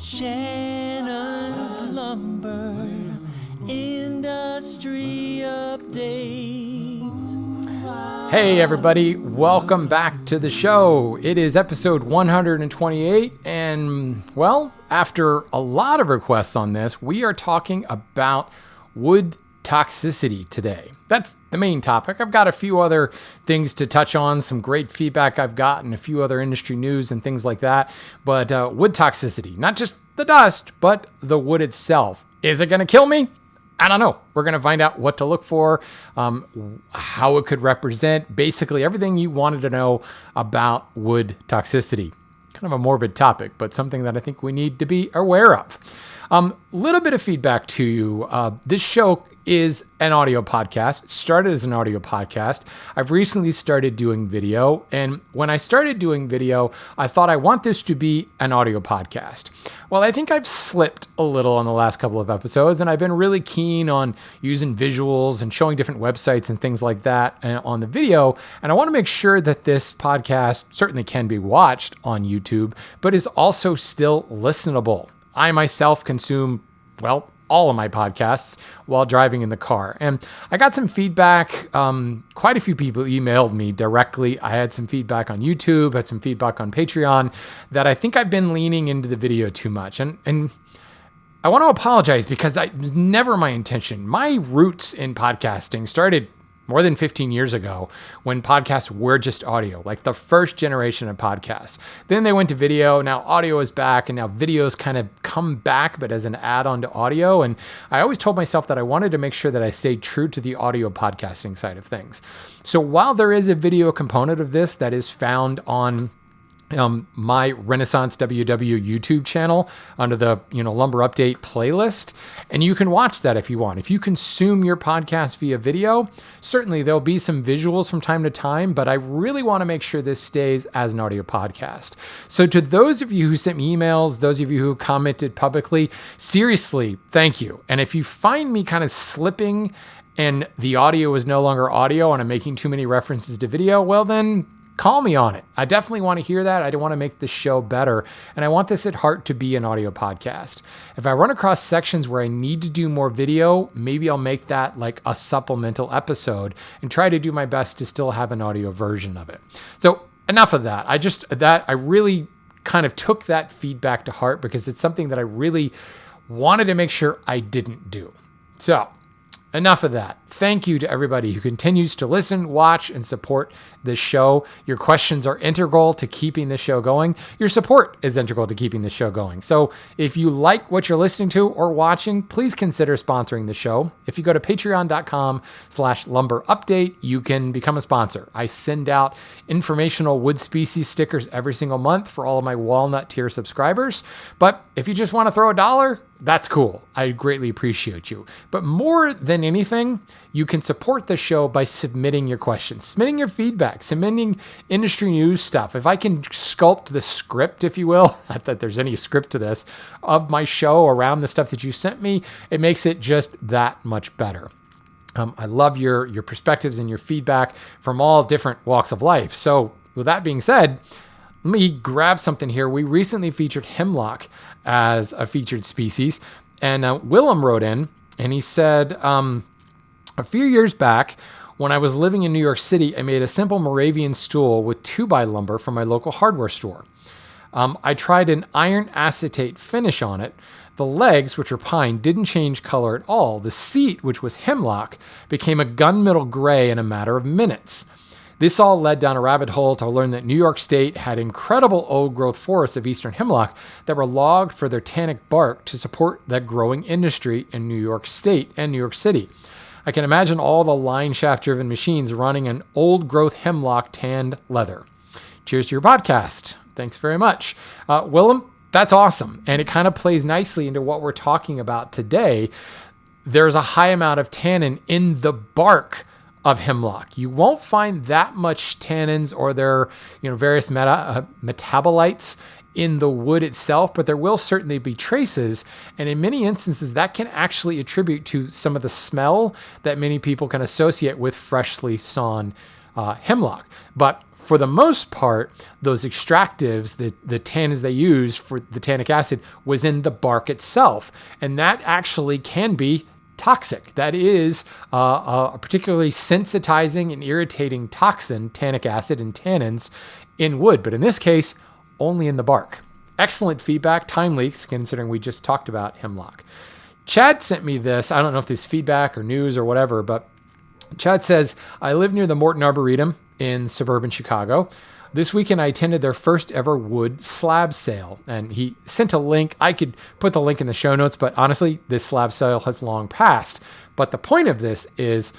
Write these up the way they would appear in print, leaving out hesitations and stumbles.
Shannon's Lumber Industry Update. Hey everybody, welcome back to the show. It is episode 128, and well, after a lot of requests on this, we are talking about wood toxicity today. That's the main topic. I've got a few other things to touch on, some great feedback I've gotten, a few other industry news and things like that. But wood toxicity, not just the dust, but the wood itself. Is it going to kill me? I don't know. We're going to find out what to look for, how it could represent, basically everything you wanted to know about wood toxicity. Kind of a morbid topic, but something that I think we need to be aware of. Little bit of feedback to you. This show is an audio podcast. It started as an audio podcast. I've recently started doing video. And when I started doing video, I thought I want this to be an audio podcast. Well, I think I've slipped a little on the last couple of episodes, and I've been really keen on using visuals and showing different websites and things like that on the video. And I want to make sure that this podcast certainly can be watched on YouTube, but is also still listenable. I myself consume, well, all of my podcasts while driving in the car. And I got some feedback. Quite a few people emailed me directly. I had some feedback on YouTube, had some feedback on Patreon that I think I've been leaning into the video too much. And I want to apologize because it was never my intention. My roots in podcasting started more than 15 years ago when podcasts were just audio, like the first generation of podcasts. Then they went to video. Now audio is back, and now videos kind of come back, but as an add-on to audio. And I always told myself that I wanted to make sure that I stayed true to the audio podcasting side of things. So while there is a video component of this that is found on my Renaissance WW YouTube channel under the Lumber Update playlist, and you can watch that if you want. If you consume your podcast via video, certainly there'll be some visuals from time to time, but I really want to make sure this stays as an audio podcast. So to those of you who sent me emails, those of you who commented publicly, seriously, thank you. And if you find me kind of slipping and the audio is no longer audio and I'm making too many references to video, well then, call me on it. I definitely want to hear that. I want to make the show better. And I want this at heart to be an audio podcast. If I run across sections where I need to do more video, maybe I'll make that like a supplemental episode and try to do my best to still have an audio version of it. So enough of that. I really kind of took that feedback to heart because it's something that I really wanted to make sure I didn't do. So enough of that. Thank you to everybody who continues to listen, watch, and support this show. Your questions are integral to keeping this show going. Your support is integral to keeping the show going. So if you like what you're listening to or watching, please consider sponsoring the show. If you go to patreon.com/lumberupdate, you can become a sponsor. I send out informational wood species stickers every single month for all of my walnut tier subscribers. But if you just want to throw $1, that's cool. I greatly appreciate you. But more than anything, you can support the show by submitting your questions, submitting your feedback, submitting industry news stuff. If I can sculpt the script, if you will, not that there's any script to this, of my show around the stuff that you sent me, it makes it just that much better. I love your perspectives and your feedback from all different walks of life. So with that being said, let me grab something here. We recently featured hemlock as a featured species, and Willem wrote in, and he said, a few years back, when I was living in New York City, I made a simple Moravian stool with 2x lumber from my local hardware store. I tried an iron acetate finish on it. The legs, which were pine, didn't change color at all. The seat, which was hemlock, became a gunmetal gray in a matter of minutes. This all led down a rabbit hole to learn that New York State had incredible old-growth forests of eastern hemlock that were logged for their tannic bark to support that growing industry in New York State and New York City. I can imagine all the line shaft-driven machines running an old-growth hemlock tanned leather. Cheers to your podcast. Thanks very much. Willem, that's awesome. And it kind of plays nicely into what we're talking about today. There's a high amount of tannin in the bark of hemlock. You won't find that much tannins or their various metabolites in the wood itself, but there will certainly be traces. And in many instances, that can actually attribute to some of the smell that many people can associate with freshly sawn hemlock. But for the most part, those extractives, the tannins they use for the tannic acid was in the bark itself. And that actually can be toxic. That is a particularly sensitizing and irritating toxin, tannic acid and tannins in wood. But in this case, only in the bark. Excellent feedback, timely, considering we just talked about hemlock. Chad sent me this. I don't know if this is feedback or news or whatever, but Chad says, I live near the Morton Arboretum in suburban Chicago. This weekend, I attended their first ever wood slab sale, and he sent a link. I could put the link in the show notes, but honestly, this slab sale has long passed. But the point of this is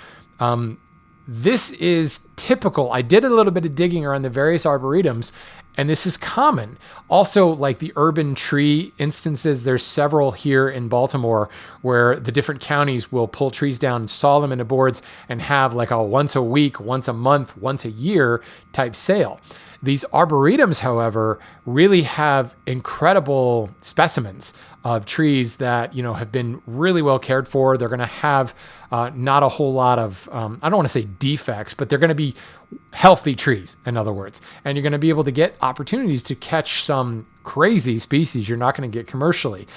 typical. I did a little bit of digging around the various arboretums, and this is common. Also, like the urban tree instances, there's several here in Baltimore where the different counties will pull trees down, saw them into boards, and have like a once a week, once a month, once a year type sale. These arboretums, however, really have incredible specimens of trees that, have been really well cared for. They're going to have not a whole lot of, I don't want to say defects, but they're going to be healthy trees, in other words. And you're going to be able to get opportunities to catch some crazy species you're not going to get commercially.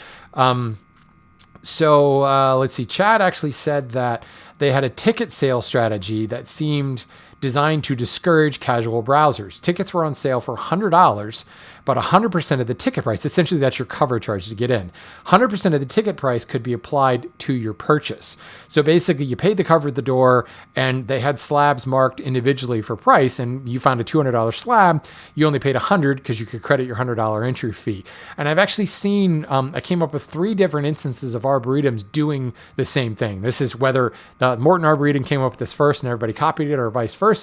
So let's see. Chad actually said that they had a ticket sale strategy that seemed designed to discourage casual browsers. Tickets were on sale for $100, but 100% of the ticket price, essentially that's your cover charge to get in, 100% of the ticket price could be applied to your purchase. So basically you paid the cover at the door and they had slabs marked individually for price, and you found a $200 slab, you only paid $100 because you could credit your $100 entry fee. And I've actually seen, I came up with 3 different instances of arboretums doing the same thing. This is whether the Morton Arboretum came up with this first and everybody copied it or vice versa.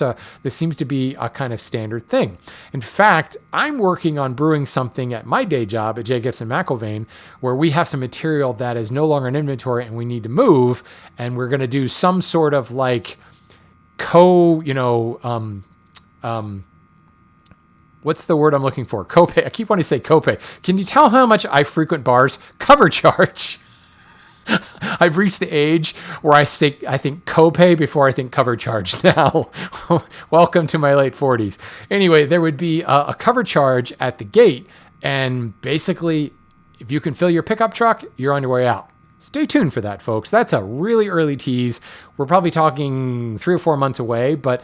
This seems to be a kind of standard thing. In fact, I'm working on brewing something at my day job at J. Gibson McIlvaine where we have some material that is no longer in inventory and we need to move, and we're going to do some sort of like what's the word I'm looking for? Copay. I keep wanting to say copay. Can you tell how much I frequent bars? Cover charge. I've reached the age where I think copay before I think cover charge now. Welcome to my late 40s. Anyway, there would be a cover charge at the gate, and basically, if you can fill your pickup truck, you're on your way out. Stay tuned for that, folks. That's a really early tease. We're probably talking 3 or 4 months away, but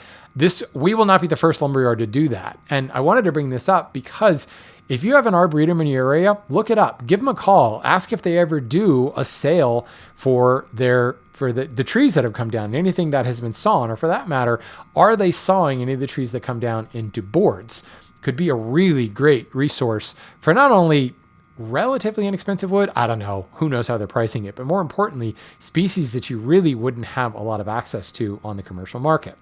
we will not be the first lumberyard to do that. And I wanted to bring this up because if you have an arboretum in your area, look it up. Give them a call. Ask if they ever do a sale for the trees that have come down, anything that has been sawn, or for that matter, are they sawing any of the trees that come down into boards? Could be a really great resource for not only relatively inexpensive wood, I don't know, who knows how they're pricing it, but more importantly, species that you really wouldn't have a lot of access to on the commercial market.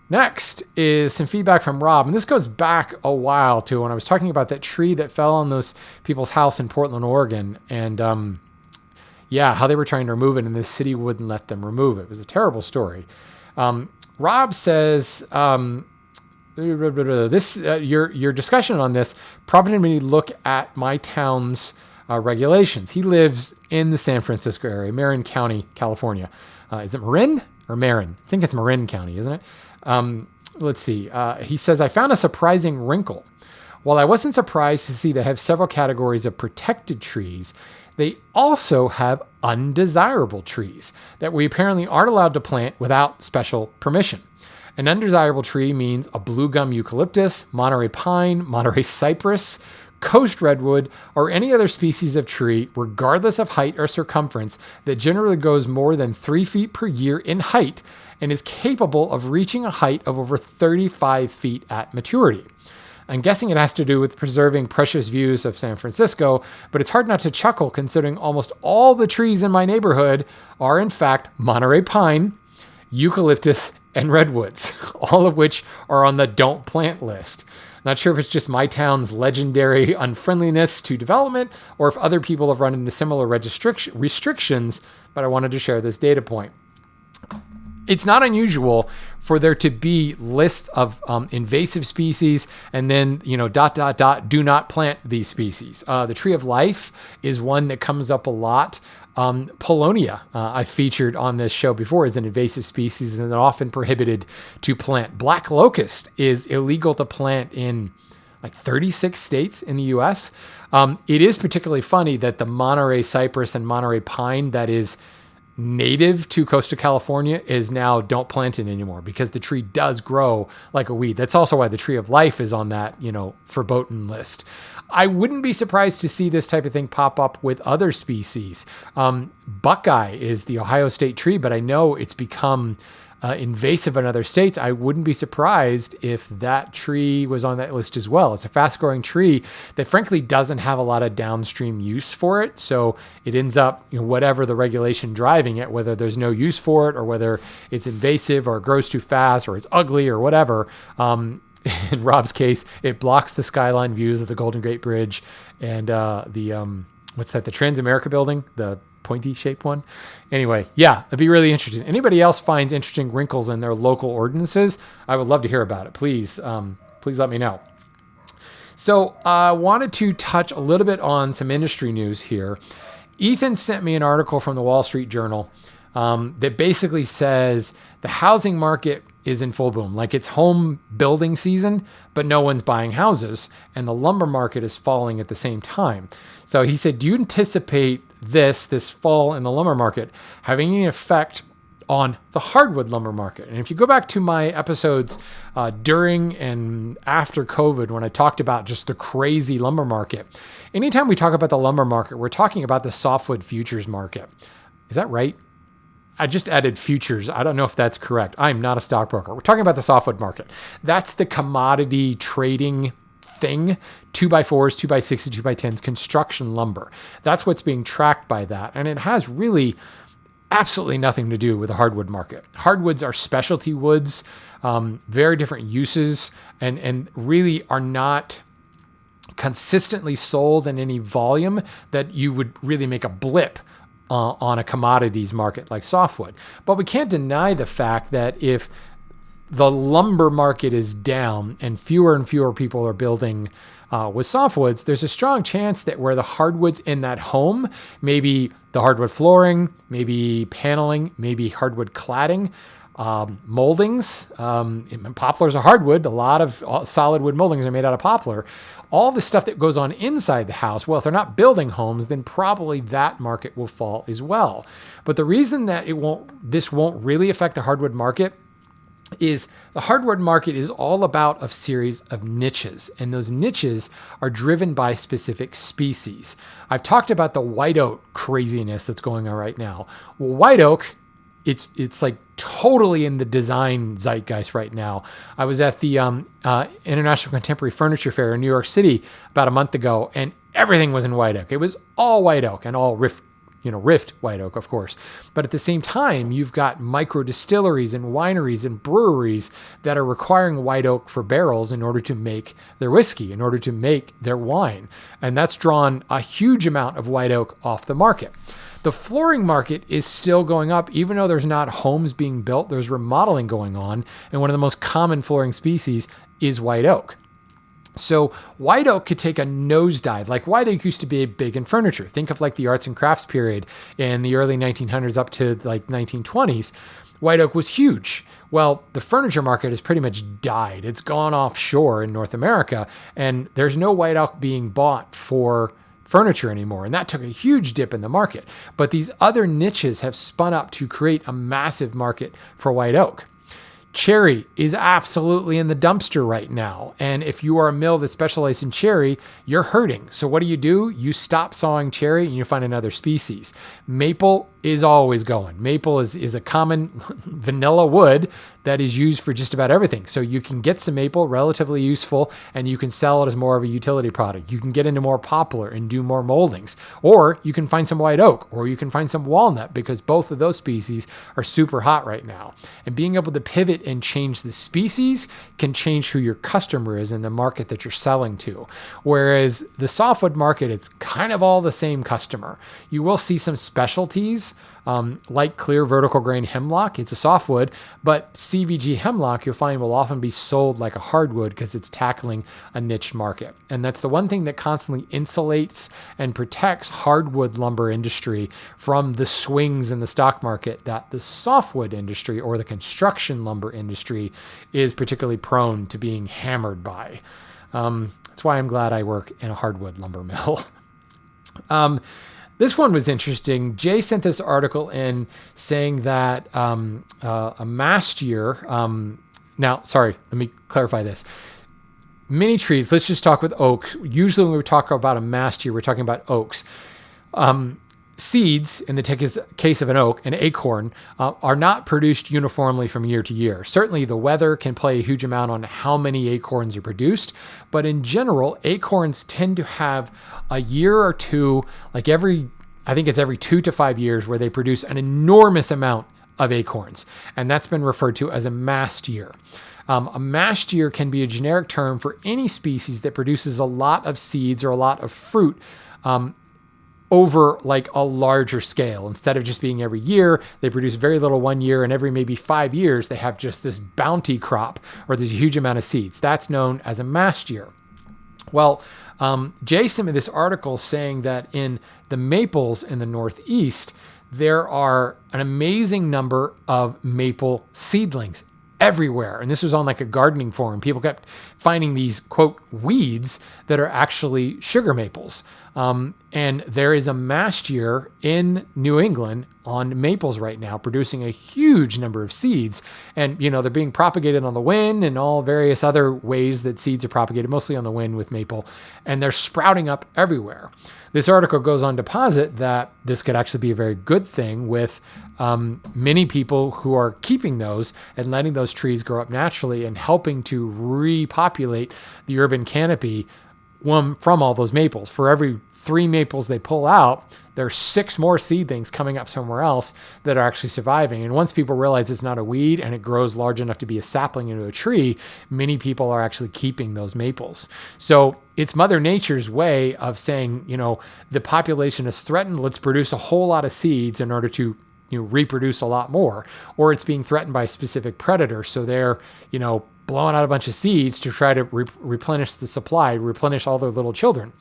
Next is some feedback from Rob, and this goes back a while to when I was talking about that tree that fell on those people's house in Portland, Oregon, and how they were trying to remove it, and the city wouldn't let them remove it. It was a terrible story. Rob says, your discussion on this prompted me to look at my town's regulations. He lives in the San Francisco area, Marin County, California. Is it Marin or Marin? I think it's Marin County, isn't it? Let's see. He says, I found a surprising wrinkle. While I wasn't surprised to see they have several categories of protected trees, they also have undesirable trees that we apparently aren't allowed to plant without special permission. An undesirable tree means a blue gum eucalyptus, Monterey pine, Monterey cypress, coast redwood, or any other species of tree, regardless of height or circumference, that generally goes more than 3 feet per year in height and is capable of reaching a height of over 35 feet at maturity. I'm guessing it has to do with preserving precious views of San Francisco, but it's hard not to chuckle considering almost all the trees in my neighborhood are in fact Monterey pine, eucalyptus, and redwoods, all of which are on the don't plant list. Not sure if it's just my town's legendary unfriendliness to development or if other people have run into similar restrictions, but I wanted to share this data point. It's not unusual for there to be lists of invasive species and then, do not plant these species. The tree of life is one that comes up a lot. Paulownia, I featured on this show before, is an invasive species and often prohibited to plant. Black locust is illegal to plant in like 36 states in the U.S. It is particularly funny that the Monterey cypress and Monterey pine that is native to Coastal California is now don't plant it anymore because the tree does grow like a weed. That's also why the tree of life is on that, verboten list. I wouldn't be surprised to see this type of thing pop up with other species. Buckeye is the Ohio state tree, but I know it's become invasive in other states. I wouldn't be surprised if that tree was on that list as well. It's a fast growing tree that frankly doesn't have a lot of downstream use for it. So it ends up, whatever the regulation driving it, whether there's no use for it or whether it's invasive or it grows too fast or it's ugly or whatever. In Rob's case, it blocks the skyline views of the Golden Gate Bridge and the Transamerica building, the pointy shaped one. Anyway, yeah, it'd be really interesting. Anybody else finds interesting wrinkles in their local ordinances? I would love to hear about it. Please let me know. So I wanted to touch a little bit on some industry news here. Ethan sent me an article from the Wall Street Journal that basically says the housing market is in full boom. Like it's home building season, but no one's buying houses and the lumber market is falling at the same time. So he said, do you anticipate this fall in the lumber market having any effect on the hardwood lumber market? And if you go back to my episodes during and after COVID, when I talked about just the crazy lumber market, anytime we talk about the lumber market, we're talking about the softwood futures market. Is that right? I just added futures. I don't know if that's correct. I'm not a stockbroker. We're talking about the softwood market. That's the commodity trading thing, 2x4s, 2x6s, 2x10s, construction lumber. That's what's being tracked by that. And it has really absolutely nothing to do with the hardwood market. Hardwoods are specialty woods, very different uses, and really are not consistently sold in any volume that you would really make a blip on a commodities market like softwood. But we can't deny the fact that if the lumber market is down and fewer people are building with softwoods, there's a strong chance that where the hardwoods in that home, maybe the hardwood flooring, maybe paneling, maybe hardwood cladding, moldings, poplars are hardwood. A lot of solid wood moldings are made out of poplar. All the stuff that goes on inside the house, well, if they're not building homes, then probably that market will fall as well. But the reason that this won't really affect the hardwood market is the hardwood market is all about a series of niches, and those niches are driven by specific species. I've talked about the white oak craziness that's going on right now. Well, white oak, it's like totally in the design zeitgeist right now. I was at the International Contemporary Furniture Fair in New York City about a month ago, and everything was in white oak. It was all white oak and all rift white oak, of course. But at the same time, you've got micro distilleries and wineries and breweries that are requiring white oak for barrels in order to make their whiskey, in order to make their wine. And that's drawn a huge amount of white oak off the market. The flooring market is still going up, even though there's not homes being built, there's remodeling going on. And one of the most common flooring species is white oak. So white oak could take a nosedive. Like white oak used to be big in furniture. Think of like the arts and crafts period in the early 1900s up to like 1920s. White oak was huge. Well, the furniture market has pretty much died. It's gone offshore in North America, and there's no white oak being bought for furniture anymore. And that took a huge dip in the market. But these other niches have spun up to create a massive market for white oak. Cherry is absolutely in the dumpster right now. And if you are a mill that specializes in cherry, you're hurting. So what do? You stop sawing cherry and you find another species. Maple is always going. Maple is a common vanilla wood that is used for just about everything. So you can get some maple, relatively useful, and you can sell it as more of a utility product. You can get into more poplar and do more moldings. Or you can find some white oak, or you can find some walnut, because both of those species are super hot right now. And being able to pivot and change the species can change who your customer is in the market that you're selling to. Whereas the softwood market, it's kind of all the same customer. You will see some specialties Like clear vertical grain hemlock, it's a softwood, but CVG hemlock you'll find will often be sold like a hardwood because it's tackling a niche market. And that's the one thing that constantly insulates and protects hardwood lumber industry from the swings in the stock market that the softwood industry or the construction lumber industry is particularly prone to being hammered by. That's why I'm glad I work in a hardwood lumber mill. This one was interesting. Jay sent this article in saying that a mast year. Now, sorry, let me clarify this. Many trees, let's just talk with oak. Usually when we talk about a mast year, we're talking about oaks. Seeds, in the case of an oak, an acorn, are not produced uniformly from year to year. Certainly the weather can play a huge amount on how many acorns are produced, but in general, acorns tend to have a year or two, I think it's every 2 to 5 years, where they produce an enormous amount of acorns. And that's been referred to as a mast year. A mast year can be a generic term for any species that produces a lot of seeds or a lot of fruit over like a larger scale. Instead of just being every year, they produce very little one year, and every maybe 5 years, they have just this bounty crop or there's a huge amount of seeds. That's known as a mast year. Well, Jay sent me this article saying that in the maples in the Northeast, there are an amazing number of maple seedlings everywhere. And this was on like a gardening forum. People kept finding these, quote, weeds that are actually sugar maples. And there is a mast year in New England on maples right now, producing a huge number of seeds. And, they're being propagated on the wind and all various other ways that seeds are propagated, mostly on the wind with maple. And they're sprouting up everywhere. This article goes on to posit that this could actually be a very good thing with many people who are keeping those and letting those trees grow up naturally and helping to repopulate the urban canopy from all those maples. For every 3 maples they pull out, there are 6 more seedlings coming up somewhere else that are actually surviving. And once people realize it's not a weed and it grows large enough to be a sapling into a tree, many people are actually keeping those maples. So it's Mother Nature's way of saying, the population is threatened. Let's produce a whole lot of seeds in order to reproduce a lot more. Or it's being threatened by a specific predator. So they're, blowing out a bunch of seeds to try to replenish the supply, replenish all their little children.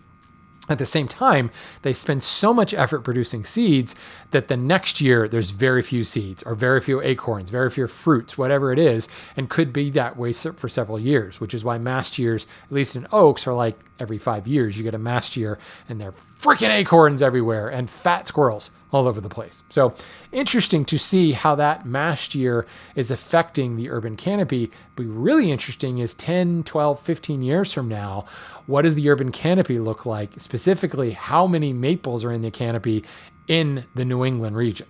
At the same time, they spend so much effort producing seeds that the next year there's very few seeds or very few acorns, very few fruits, whatever it is, and could be that way for several years, which is why mast years, at least in oaks, are like every 5 years you get a mast year and there are freaking acorns everywhere and fat squirrels all over the place. So interesting to see how that mast year is affecting the urban canopy. But really interesting is 10, 12, 15 years from now, what does the urban canopy look like? Specifically, how many maples are in the canopy in the New England region?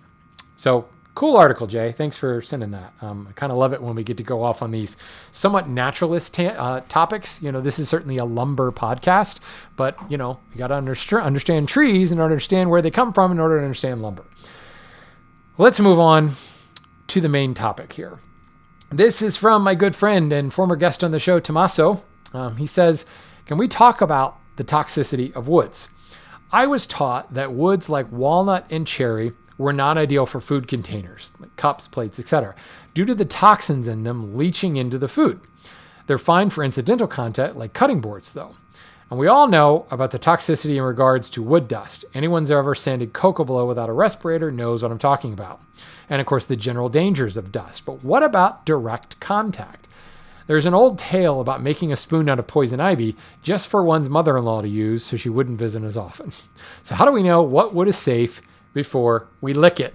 So cool article, Jay. Thanks for sending that. I kind of love it when we get to go off on these somewhat naturalist topics. This is certainly a lumber podcast, but you got to understand trees in order to understand where they come from in order to understand lumber. Let's move on to the main topic here. This is from my good friend and former guest on the show, Tommaso. He says, can we talk about the toxicity of woods? I was taught that woods like walnut and cherry were not ideal for food containers, like cups, plates, etc., due to the toxins in them leaching into the food. They're fine for incidental content like cutting boards, though. And we all know about the toxicity in regards to wood dust. Anyone who's ever sanded cocoa below without a respirator knows what I'm talking about. And of course, the general dangers of dust. But what about direct contact? There's an old tale about making a spoon out of poison ivy just for one's mother-in-law to use so she wouldn't visit as often. So how do we know what wood is safe before we lick it?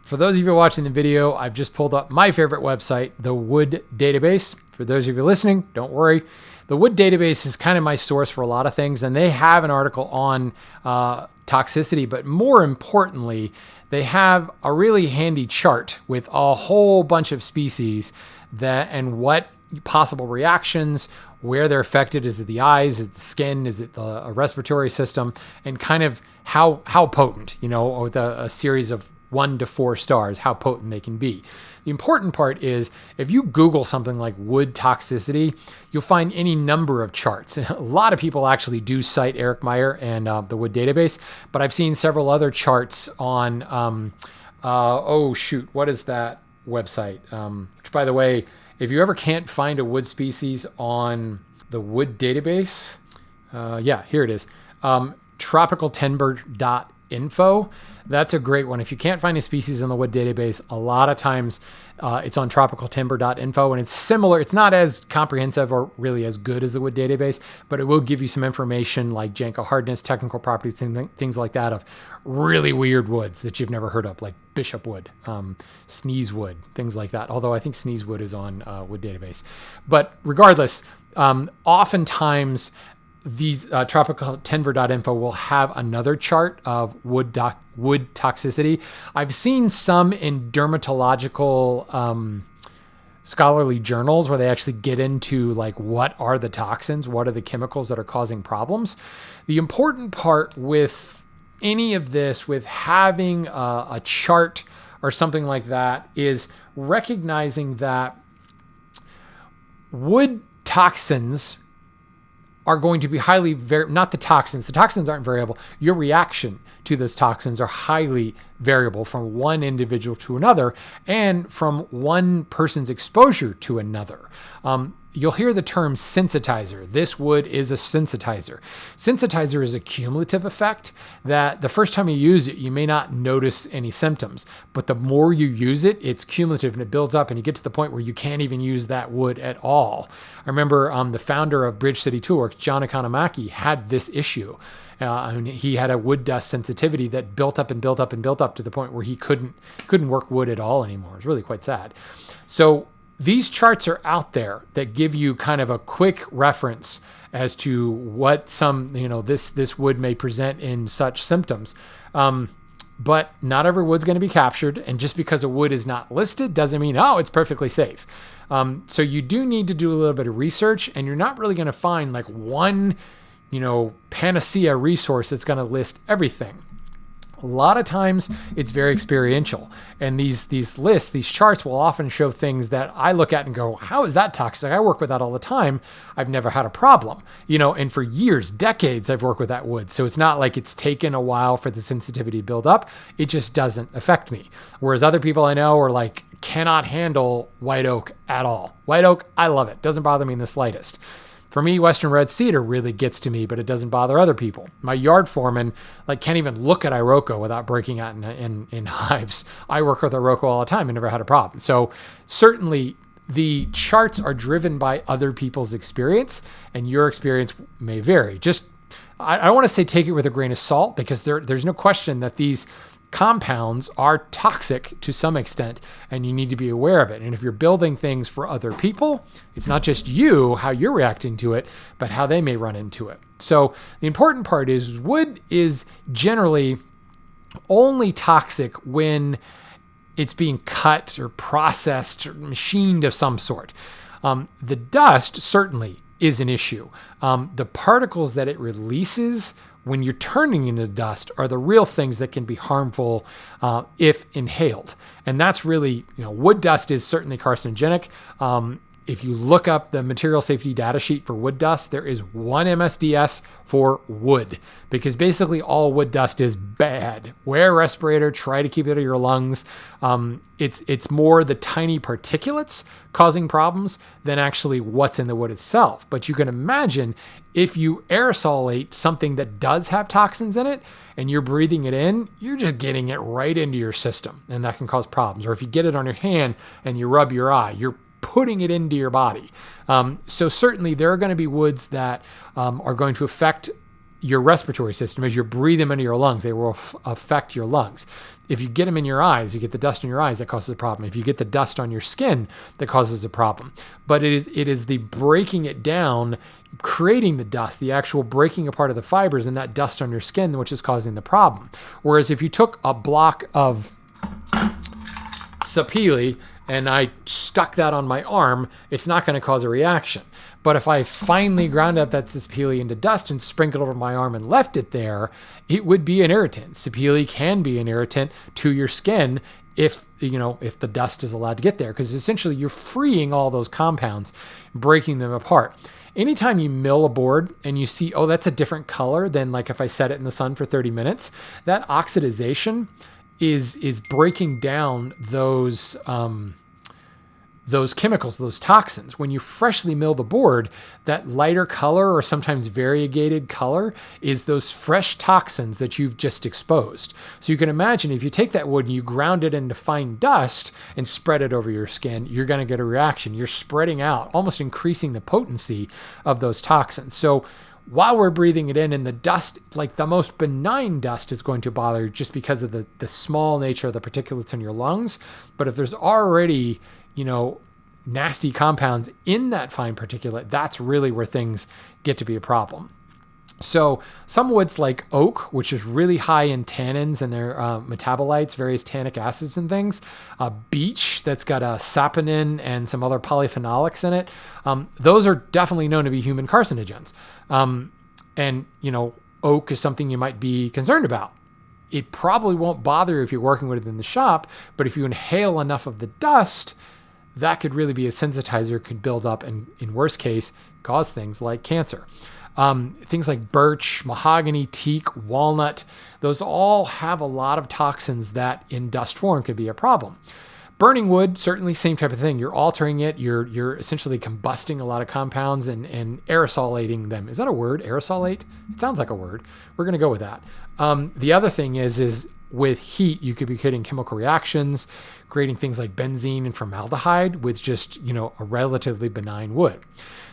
For those of you watching the video, I've just pulled up my favorite website, the Wood Database. For those of you listening, don't worry. The Wood Database is kind of my source for a lot of things, and they have an article on toxicity, but more importantly, they have a really handy chart with a whole bunch of species and what possible reactions, where they're affected. Is it the eyes? Is it the skin? Is it the respiratory system? And kind of how potent, with a series of 1 to 4 stars, how potent they can be. The important part is if you Google something like wood toxicity, you'll find any number of charts. A lot of people actually do cite Eric Meyer and the wood database, but I've seen several other charts on, what is that website? Which, by the way, if you ever can't find a wood species on the wood database, here it is. Tropicaltimber.info. That's a great one. If you can't find a species in the wood database, a lot of times it's on tropicaltimber.info, and it's similar. It's not as comprehensive or really as good as the wood database, but it will give you some information like Janko hardness, technical properties, things like that of really weird woods that you've never heard of, like bishop wood, sneeze wood, things like that. Although I think sneeze wood is on wood database. But regardless, oftentimes these tropicaltimber.info will have another chart of wood toxicity. I've seen some in dermatological scholarly journals where they actually get into like what are the toxins, what are the chemicals that are causing problems. The important part with any of this, with having a chart or something like that, is recognizing that wood toxins are going to be highly, not the toxins aren't variable. Your reaction to those toxins are highly variable from one individual to another and from one person's exposure to another. You'll hear the term sensitizer. This wood is a sensitizer. Sensitizer is a cumulative effect that the first time you use it, you may not notice any symptoms, but the more you use it, it's cumulative and it builds up and you get to the point where you can't even use that wood at all. I remember the founder of Bridge City Toolworks, John Economaki, had this issue. He had a wood dust sensitivity that built up and built up and built up to the point where he couldn't work wood at all anymore. It's really quite sad. So these charts are out there that give you kind of a quick reference as to what this wood may present in such symptoms. But not every wood's going to be captured. And just because a wood is not listed doesn't mean, it's perfectly safe. So you do need to do a little bit of research, and you're not really going to find like one, panacea resource that's going to list everything. A lot of times it's very experiential, and these lists, these charts will often show things that I look at and go, how is that toxic? I work with that all the time. I've never had a problem, and for years, decades, I've worked with that wood. So it's not like it's taken a while for the sensitivity to build up. It just doesn't affect me. Whereas other people I know are like, cannot handle white oak at all. White oak, I love it. Doesn't bother me in the slightest. For me, Western red cedar really gets to me, but it doesn't bother other people. My yard foreman can't even look at Iroko without breaking out in hives. I work with Iroko all the time and never had a problem. So certainly the charts are driven by other people's experience, and your experience may vary. I don't want to say take it with a grain of salt, because there's no question that these compounds are toxic to some extent, and you need to be aware of it. And if you're building things for other people, it's not just you, how you're reacting to it, but how they may run into it. So the important part is wood is generally only toxic when it's being cut or processed or machined of some sort. The dust certainly is an issue. The particles that it releases when you're turning into dust are the real things that can be harmful if inhaled. And that's really, wood dust is certainly carcinogenic. If you look up the material safety data sheet for wood dust, there is one MSDS for wood, because basically all wood dust is bad. Wear a respirator, try to keep it out of your lungs. It's more the tiny particulates causing problems than actually what's in the wood itself. But you can imagine if you aerosolate something that does have toxins in it and you're breathing it in, you're just getting it right into your system, and that can cause problems. Or if you get it on your hand and you rub your eye, you're putting it into your body. So certainly there are going to be woods that are going to affect your respiratory system. As you breathe them into your lungs, they will affect your lungs. If you get them in your eyes, you get the dust in your eyes, that causes a problem. If you get the dust on your skin, that causes a problem. But it is the breaking it down, creating the dust, the actual breaking apart of the fibers and that dust on your skin, which is causing the problem. Whereas if you took a block of sapele and I stuck that on my arm, it's not going to cause a reaction. But if I finely ground up that sapele into dust and sprinkled over my arm and left it there, it would be an irritant. Sapele can be an irritant to your skin if the dust is allowed to get there, because essentially you're freeing all those compounds, breaking them apart. Anytime you mill a board and you see, oh, that's a different color than like if I set it in the sun for 30 minutes, that oxidization is breaking down those chemicals, those toxins. When you freshly mill the board, that lighter color or sometimes variegated color is those fresh toxins that you've just exposed. So you can imagine if you take that wood and you ground it into fine dust and spread it over your skin, you're going to get a reaction. You're spreading out, almost increasing the potency of those toxins. So while we're breathing it in, and the dust, like the most benign dust, is going to bother you just because of the small nature of the particulates in your lungs. But if there's already nasty compounds in that fine particulate, that's really where things get to be a problem. So some woods like oak, which is really high in tannins and their metabolites, various tannic acids and things. Beech, that's got a saponin and some other polyphenolics in it. Those are definitely known to be human carcinogens. And oak is something you might be concerned about. It probably won't bother you if you're working with it in the shop, but if you inhale enough of the dust, that could really be a sensitizer, could build up and, in worst case, cause things like cancer. Things like birch, mahogany, teak, walnut, those all have a lot of toxins that in dust form could be a problem. Burning wood, certainly same type of thing. You're altering it. You're essentially combusting a lot of compounds and aerosolating them. Is that a word? Aerosolate? It sounds like a word. We're going to go with that. The other thing is with heat, you could be creating chemical reactions, creating things like benzene and formaldehyde with just, a relatively benign wood.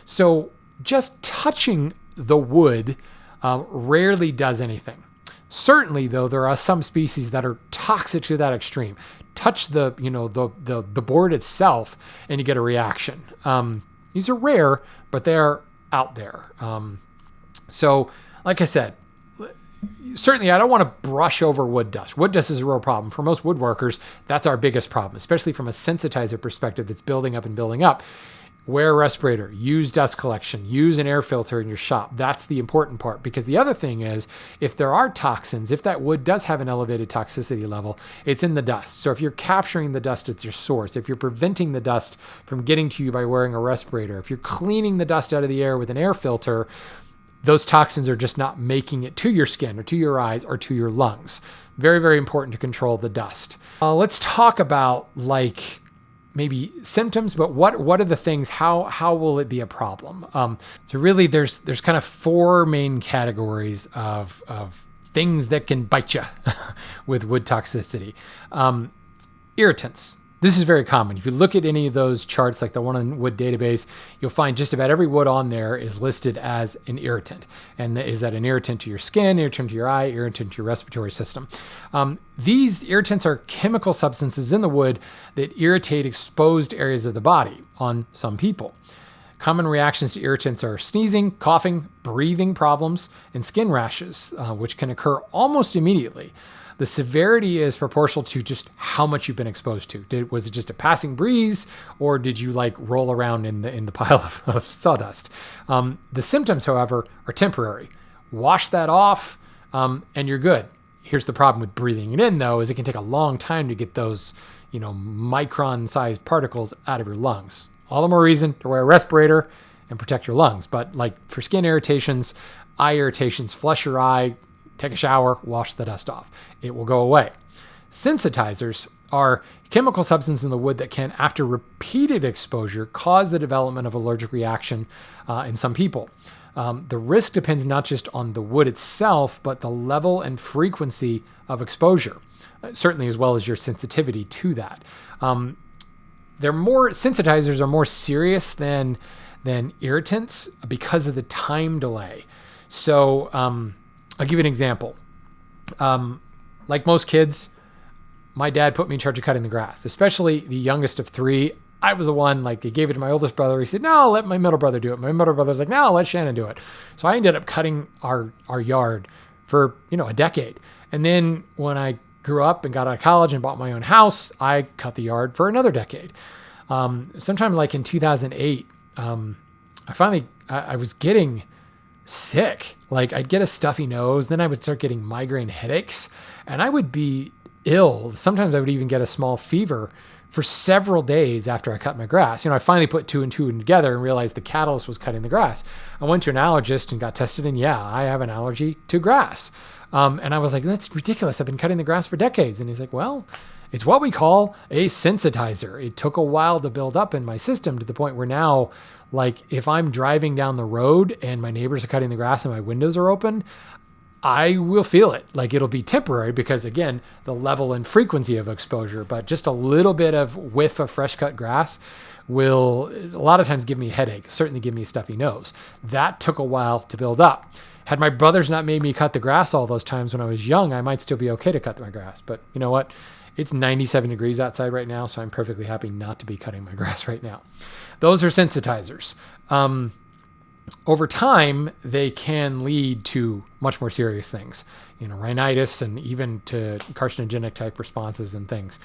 So just touching the wood rarely does anything. Certainly, though, there are some species that are toxic to that extreme. Touch the board itself and you get a reaction. These are rare, but they're out there. So, like I said, certainly I don't want to brush over wood dust. Wood dust is a real problem. For most woodworkers, that's our biggest problem, especially from a sensitizer perspective that's building up and building up. Wear a respirator, use dust collection, use an air filter in your shop. That's the important part, because the other thing is, if there are toxins, if that wood does have an elevated toxicity level, it's in the dust. So if you're capturing the dust at your source, if you're preventing the dust from getting to you by wearing a respirator, if you're cleaning the dust out of the air with an air filter, those toxins are just not making it to your skin or to your eyes or to your lungs. Very, very important to control the dust. Let's talk about maybe symptoms, but what are the things, how will it be a problem? So really there's kind of four main categories of things that can bite you with wood toxicity. Irritants. This is very common. If you look at any of those charts, like the one on Wood Database, you'll find just about every wood on there is listed as an irritant. And is that an irritant to your skin, irritant to your eye, irritant to your respiratory system? These irritants are chemical substances in the wood that irritate exposed areas of the body on some people. Common reactions to irritants are sneezing, coughing, breathing problems, and skin rashes, which can occur almost immediately. The severity is proportional to just how much you've been exposed to. Was it just a passing breeze, or did you roll around in the pile of sawdust? The symptoms, however, are temporary. Wash that off, and you're good. Here's the problem with breathing it in, though, is it can take a long time to get those, micron-sized particles out of your lungs. All the more reason to wear a respirator and protect your lungs. But for skin irritations, eye irritations, flush your eye, take a shower, wash the dust off. It will go away. Sensitizers are chemical substances in the wood that can, after repeated exposure, cause the development of allergic reaction in some people. The risk depends not just on the wood itself, but the level and frequency of exposure, certainly as well as your sensitivity to that. Sensitizers are more serious than irritants because of the time delay. So I'll give you an example. Like most kids, my dad put me in charge of cutting the grass, especially the youngest of three. I was the one, he gave it to my oldest brother. He said, no, let my middle brother do it. My middle brother's like, no, let Shannon do it. So I ended up cutting our yard for, a decade. And then when I grew up and got out of college and bought my own house, I cut the yard for another decade. Sometime like in 2008, I was getting sick. Like I'd get a stuffy nose, then I would start getting migraine headaches, and I would be ill. Sometimes I would even get a small fever for several days after I cut my grass. I finally put two and two together and realized the catalyst was cutting the grass. I went to an allergist and got tested, and yeah, I have an allergy to grass. And I was like, that's ridiculous. I've been cutting the grass for decades. And he's like, well, it's what we call a sensitizer. It took a while to build up in my system to the point where now, like if I'm driving down the road and my neighbors are cutting the grass and my windows are open, I will feel it. Like it'll be temporary because again, the level and frequency of exposure, but just a little bit of whiff of fresh cut grass will a lot of times give me a headache, certainly give me a stuffy nose. That took a while to build up. Had my brothers not made me cut the grass all those times when I was young, I might still be okay to cut my grass. But you know what? It's 97 degrees outside right now, so I'm perfectly happy not to be cutting my grass right now. Those are sensitizers. Over time, they can lead to much more serious things, rhinitis and even to carcinogenic type responses and things.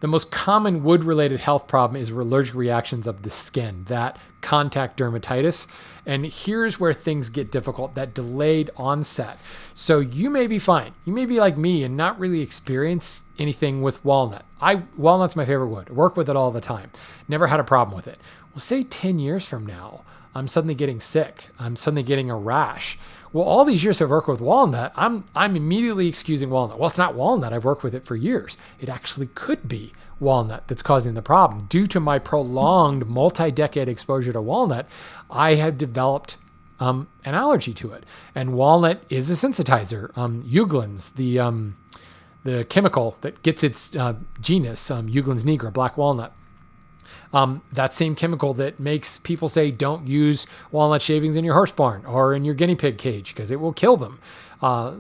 The most common wood-related health problem is allergic reactions of the skin, that contact dermatitis. And here's where things get difficult, that delayed onset. So you may be fine. You may be like me and not really experience anything with walnut. Walnut's my favorite wood. I work with it all the time. Never had a problem with it. Well, say 10 years from now, I'm suddenly getting sick. I'm suddenly getting a rash. Well, all these years I've worked with walnut, I'm immediately excusing walnut. Well, it's not walnut. I've worked with it for years. It actually could be walnut that's causing the problem. Due to my prolonged multi-decade exposure to walnut, I have developed an allergy to it. And walnut is a sensitizer. Euglins, the chemical that gets its genus, Euglins nigra, black walnut. That same chemical that makes people say don't use walnut shavings in your horse barn or in your guinea pig cage because it will kill them.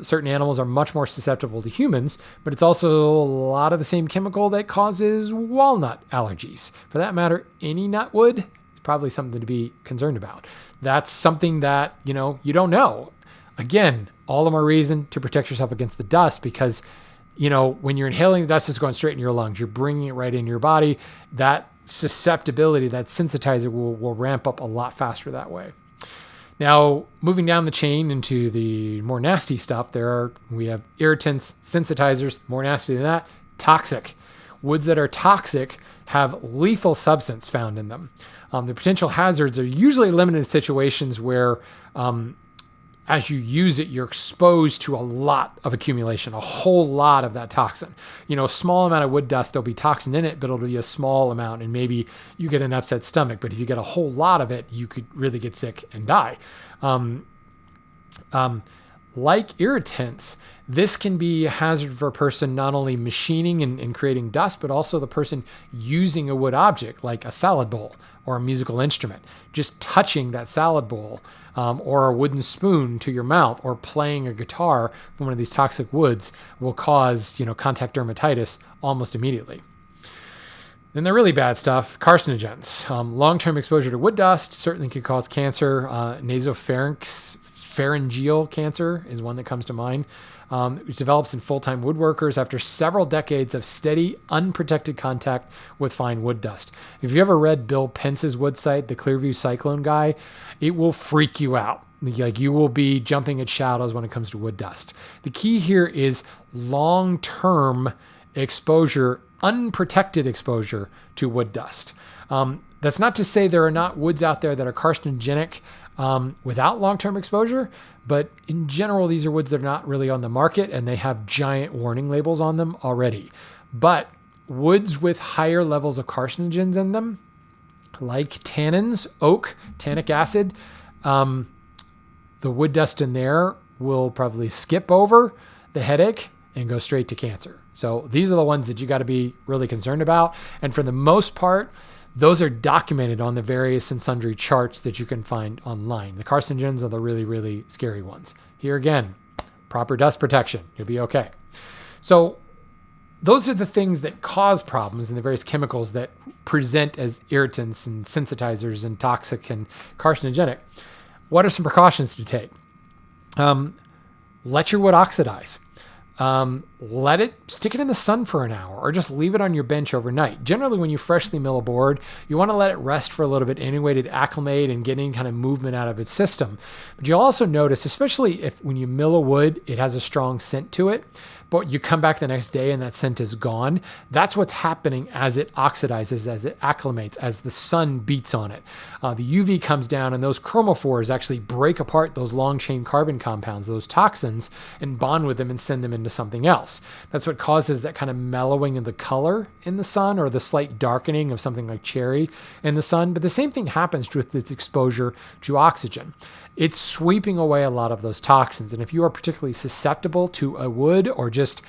Certain animals are much more susceptible to humans, but it's also a lot of the same chemical that causes walnut allergies. For that matter, any nut wood is probably something to be concerned about. That's something that, you don't know. Again, all the more reason to protect yourself against the dust because, when you're inhaling the dust, it's going straight in your lungs. You're bringing it right in your body. That susceptibility, that sensitizer will ramp up a lot faster that way. Now, moving down the chain into the more nasty stuff, we have irritants, sensitizers, more nasty than that, toxic. Woods that are toxic have lethal substance found in them. The potential hazards are usually limited to situations where as you use it, you're exposed to a lot of accumulation, a whole lot of that toxin. A small amount of wood dust, there'll be toxin in it, but it'll be a small amount, and maybe you get an upset stomach. But if you get a whole lot of it, you could really get sick and die. Like irritants, this can be a hazard for a person not only machining and creating dust, but also the person using a wood object like a salad bowl or a musical instrument. Just touching that salad bowl or a wooden spoon to your mouth or playing a guitar from one of these toxic woods will cause, contact dermatitis almost immediately. Then the really bad stuff, carcinogens. Long-term exposure to wood dust certainly could cause cancer. Pharyngeal cancer is one that comes to mind, which develops in full-time woodworkers after several decades of steady, unprotected contact with fine wood dust. If you ever read Bill Pence's wood site, The Clearview Cyclone Guy, it will freak you out. Like you will be jumping at shadows when it comes to wood dust. The key here is long-term exposure, unprotected exposure to wood dust. That's not to say there are not woods out there that are carcinogenic without long-term exposure, but in general, these are woods that are not really on the market and they have giant warning labels on them already. But woods with higher levels of carcinogens in them, like tannins, oak, tannic acid, the wood dust in there will probably skip over the headache and go straight to cancer. So these are the ones that you got to be really concerned about. And for the most part, those are documented on the various and sundry charts that you can find online. The carcinogens are the really, really scary ones. Here again, proper dust protection. You'll be okay. So those are the things that cause problems and the various chemicals that present as irritants and sensitizers and toxic and carcinogenic. What are some precautions to take? Let your wood oxidize. stick it in the sun for an hour or just leave it on your bench overnight. Generally, when you freshly mill a board, you want to let it rest for a little bit anyway to acclimate and get any kind of movement out of its system. But you'll also notice, especially if when you mill a wood, it has a strong scent to it, but you come back the next day and that scent is gone. That's what's happening as it oxidizes, as it acclimates, as the sun beats on it. The UV comes down and those chromophores actually break apart those long chain carbon compounds, those toxins, and bond with them and send them into something else. That's what causes that kind of mellowing of the color in the sun or the slight darkening of something like cherry in the sun. But the same thing happens with this exposure to oxygen. It's sweeping away a lot of those toxins. And if you are particularly susceptible to a wood or just,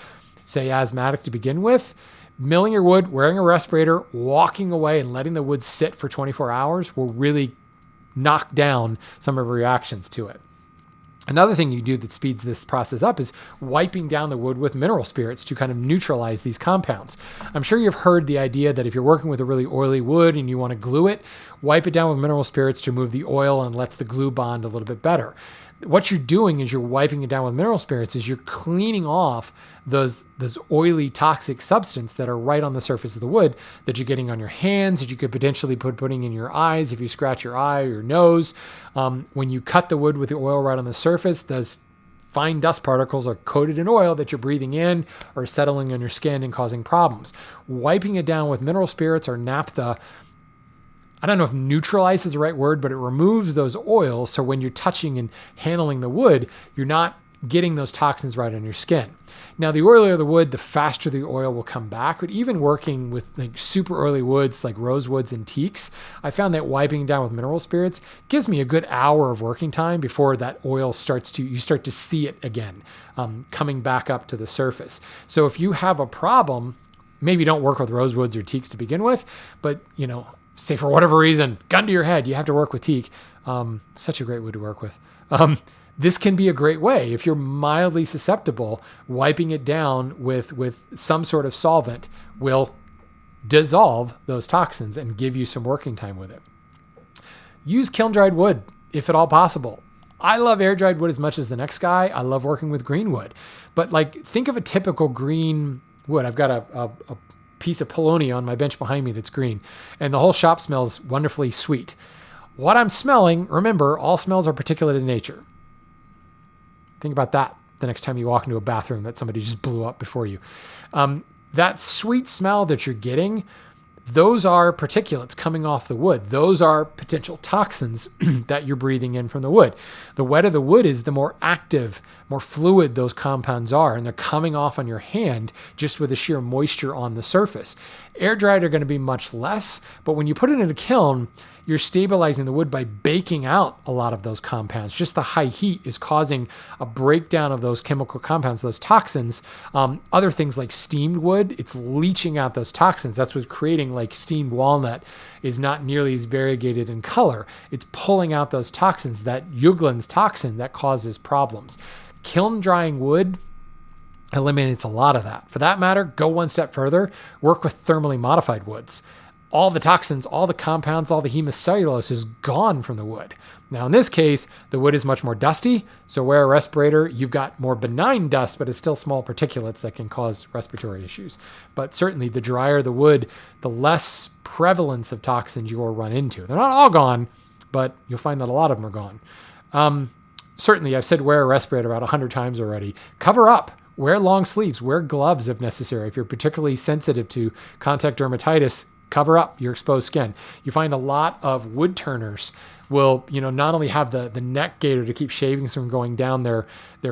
say, asthmatic to begin with, milling your wood, wearing a respirator, walking away and letting the wood sit for 24 hours will really knock down some of the reactions to it. Another thing you do that speeds this process up is wiping down the wood with mineral spirits to kind of neutralize these compounds. I'm sure you've heard the idea that if you're working with a really oily wood and you want to glue it, wipe it down with mineral spirits to remove the oil and lets the glue bond a little bit better. What you're doing is you're wiping it down with mineral spirits is you're cleaning off those oily toxic substance that are right on the surface of the wood that you're getting on your hands, that you could potentially putting in your eyes if you scratch your eye or your nose. When you cut the wood with the oil right on the surface, those fine dust particles are coated in oil that you're breathing in or settling on your skin and causing problems. Wiping it down with mineral spirits or naphtha, I don't know if neutralize is the right word, but it removes those oils. So when you're touching and handling the wood, you're not getting those toxins right on your skin. Now, the oilier the wood, the faster the oil will come back. But even working with like super oily woods like rosewoods and teaks, I found that wiping down with mineral spirits gives me a good hour of working time before that oil you start to see it again, coming back up to the surface. So if you have a problem, maybe don't work with rosewoods or teaks to begin with, but say for whatever reason, gun to your head, you have to work with teak. Such a great wood to work with. This can be a great way. If you're mildly susceptible, wiping it down with some sort of solvent will dissolve those toxins and give you some working time with it. Use kiln-dried wood, if at all possible. I love air-dried wood as much as the next guy. I love working with green wood. But think of a typical green wood. I've got a piece of polony on my bench behind me that's green, and the whole shop smells wonderfully sweet. What I'm smelling, remember, all smells are particulate in nature. Think about that the next time you walk into a bathroom that somebody just blew up before you. That sweet smell that you're getting, those are particulates coming off the wood. Those are potential toxins that you're breathing in from the wood. The wetter the wood is, the more active, more fluid those compounds are, and they're coming off on your hand just with the sheer moisture on the surface. Air dried are going to be much less, but when you put it in a kiln, you're stabilizing the wood by baking out a lot of those compounds. Just the high heat is causing a breakdown of those chemical compounds, those toxins. Other things like steamed wood, it's leaching out those toxins. That's what's creating, like steamed walnut is not nearly as variegated in color. It's pulling out those toxins, that Juglans toxin that causes problems. Kiln drying wood eliminates a lot of that. For that matter, go one step further, work with thermally modified woods. All the toxins, all the compounds, all the hemicellulose is gone from the wood. Now, in this case, the wood is much more dusty, so wear a respirator. You've got more benign dust, but it's still small particulates that can cause respiratory issues. But certainly, the drier the wood, the less prevalence of toxins you will run into. They're not all gone, but you'll find that a lot of them are gone. Certainly, I've said wear a respirator about 100 times already. Cover up. Wear long sleeves. Wear gloves if necessary. If you're particularly sensitive to contact dermatitis, cover up your exposed skin. You find a lot of wood turners will, not only have the neck gaiter to keep shavings from going down their